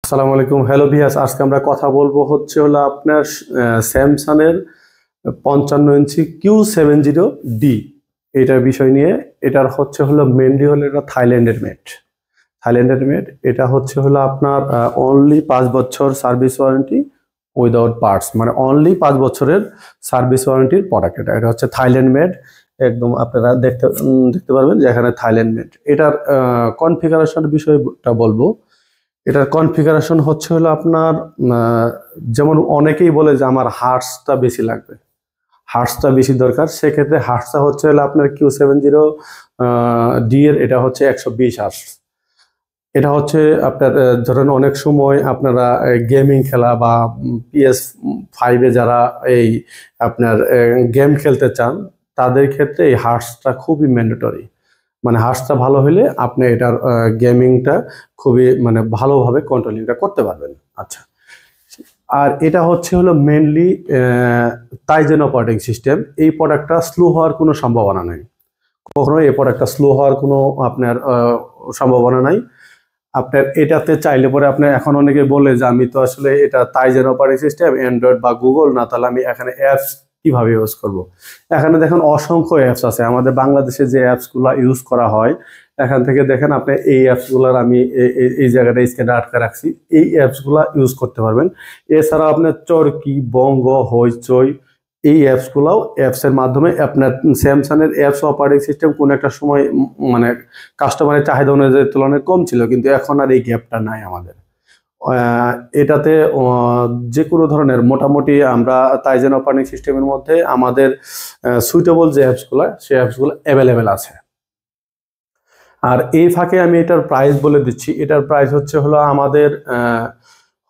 আসসালামু আলাইকুম। হ্যালো ভিয়াস, আজকে আমরা কথা বলবো হচ্ছে হলো আপনার স্যামসাং এর 55 ইঞ্চি Q70D এটার বিষয় নিয়ে। এটার হচ্ছে হলো মেনলি হলো এটা থাইল্যান্ডের মেড। এটা হচ্ছে হলো আপনার অনলি 5 বছর সার্ভিস ওয়ারেন্টি উইদাউট পার্টস, মানে অনলি 5 বছরের সার্ভিস ওয়ারেন্টির প্রোডাক্ট। এটা হচ্ছে থাইল্যান্ড মেড। একদম আপনারা দেখতে পারবেন যে এখানে থাইল্যান্ড মেড। এটার কনফিগারেশন বিষয়টা বলবো। এটার কনফিগারেশন হচ্ছে হলো আপনার যেমন অনেকেই বলে যে আমার হার্টসটা বেশি লাগবে, হার্টসটা বেশি দরকার। সেক্ষেত্রে হার্টসটা হচ্ছে হলো আপনার Q70D এর এটা হচ্ছে 120 হার্টস। এটা হচ্ছে আপনার ধরেন অনেক সময় আপনারা গেমিং খেলা বা PS5-এ যারা এই আপনার গেম খেলতে চান তাদের ক্ষেত্রে এই হার্টসটা খুবই ম্যান্ডেটরি। মানে হার্টসটা ভালো হলে আপনি এটার গেমিংটা খুবই মানে ভালোভাবে কন্ট্রোলিংটা করতে পারবেন। আচ্ছা, আর এটা হচ্ছে হলো মেনলি টাইজেন অপারেটিং সিস্টেম। এই প্রোডাক্টটা স্লো হওয়ার কোনো সম্ভাবনা নেই, কখনো এই প্রোডাক্টটা স্লো হওয়ার কোনো আপনার সম্ভাবনা নাই। আপনার এটাতে চাইলে পরে আপনার এখন অনেকে বলে যে আমি তো আসলে এটা টাইজেন অপারেটিং সিস্টেম অ্যান্ড্রয়েড বা গুগল না, তাহলে আমি এখানে অ্যাপস কিভাবে ইউজ করব। এখানে দেখেন অসংখ্য অ্যাপস আছে। আমাদের বাংলাদেশে যে অ্যাপসগুলো ইউজ করা হয় এখান থেকে দেখেন আপনি এই অ্যাপসগুলোর আমি এই জায়গাটা স্ক্রিনে আটকে রাখছি, এই অ্যাপসগুলো ইউজ করতে পারবেন। এছাড়া আপনার চরকি, বঙ্গ, হইচই, এই অ্যাপসগুলোও অ্যাপসের মাধ্যমে আপনার স্যামসাংয়ের অ্যাপস অপারেটিং সিস্টেম কোনো একটা সময় মানে কাস্টমারের চাহিদা অনুযায়ী তুলনায় কম ছিল, কিন্তু এখন আর এই গ্যাপটা নাই আমাদের। এটাতে যে কোনো ধরনের মোটামুটি আমরা টাইজেন অপারেটিং সিস্টেমের মধ্যে আমাদের সুইটেবল যে অ্যাপসগুলো সেই অ্যাপসগুলো অ্যাভেলেবেল আছে। আর এই ফাঁকে আমি এটার প্রাইস বলে দিচ্ছি। এটার প্রাইস হচ্ছে হলো আমাদের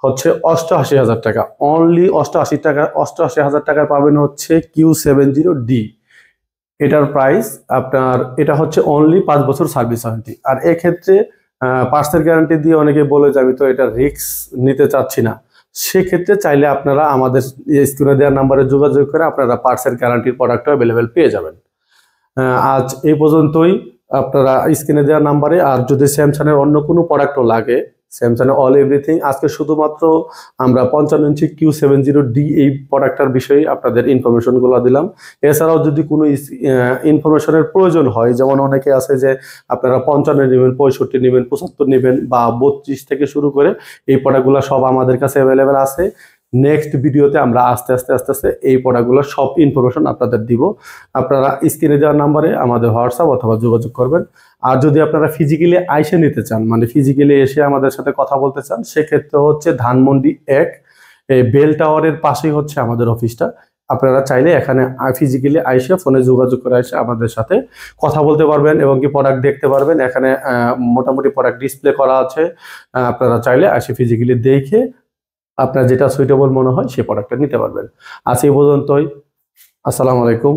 হচ্ছে 88,000 টাকা, অনলি 88 টাকা। 88,000 টাকার পাবেন হচ্ছে Q70D। এটার প্রাইস আপনার এটা হচ্ছে অনলি 5 বছর সার্ভিস ওয়ারেন্টি। আর এক্ষেত্রে পার্টসের গ্যারান্টি দিয়ে অনেকে বলে যে আমি তো এটা রিস্ক নিতে চাচ্ছি না। সেক্ষেত্রে চাইলে আপনারা আমাদের স্ক্রিনে দেওয়ার নাম্বারে যোগাযোগ করে আপনারা পার্টসের গ্যারান্টির প্রোডাক্টও অ্যাভেলেবেল পেয়ে যাবেন। আজ এই পর্যন্তই। আপনারা স্ক্রিনে দেওয়ার নাম্বারে, আর যদি স্যামসাংয়ের অন্য কোনো প্রোডাক্টও লাগে, স্যামসাংয়ের অল এভরিথিং, আজকে শুধুমাত্র আমরা 55 ইঞ্চি Q70D এই প্রোডাক্টটার বিষয়ে আপনাদের ইনফরমেশনগুলো দিলাম। এছাড়াও যদি কোনো ইনফরমেশনের প্রয়োজন হয়, যেমন অনেকে আছে যে আপনারা 55 নেবেন, 65 নেবেন, 75 নেবেন বা 32 থেকে শুরু করে এই প্রোডাক্টগুলো সব আমাদের কাছে অ্যাভেলেবেল আছে। নেক্সট ভিডিওতে আমরা আস্তে আস্তে এই প্রোডাক্টগুলো সব ইনফরমেশন আপনাদের দিব। আপনারা স্ক্রিনে দেওয়ার নাম্বারে আমাদের হোয়াটসঅ্যাপ অথবা যোগাযোগ করবেন। আর যদি আপনারা ফিজিক্যালি আইসে নিতে চান, মানে ফিজিক্যালি এসে আমাদের সাথে কথা বলতে চান, সেক্ষেত্রে হচ্ছে ধানমন্ডি 1 বেল টাওয়ারের পাশেই হচ্ছে আমাদের অফিসটা। আপনারা চাইলে এখানে ফিজিক্যালি আইসে ফোনে যোগাযোগ করে এসে আমাদের সাথে কথা বলতে পারবেন এবং কি প্রোডাক্ট দেখতে পারবেন। এখানে মোটামুটি প্রোডাক্ট ডিসপ্লে করা আছে। আপনারা চাইলে এসে ফিজিক্যালি দেখে আপনার যেটা সুইটেবল মনে হয় সেই প্রোডাক্টটা নিতে পারবেন। আজ এই পর্যন্তই। আসসালামু আলাইকুম।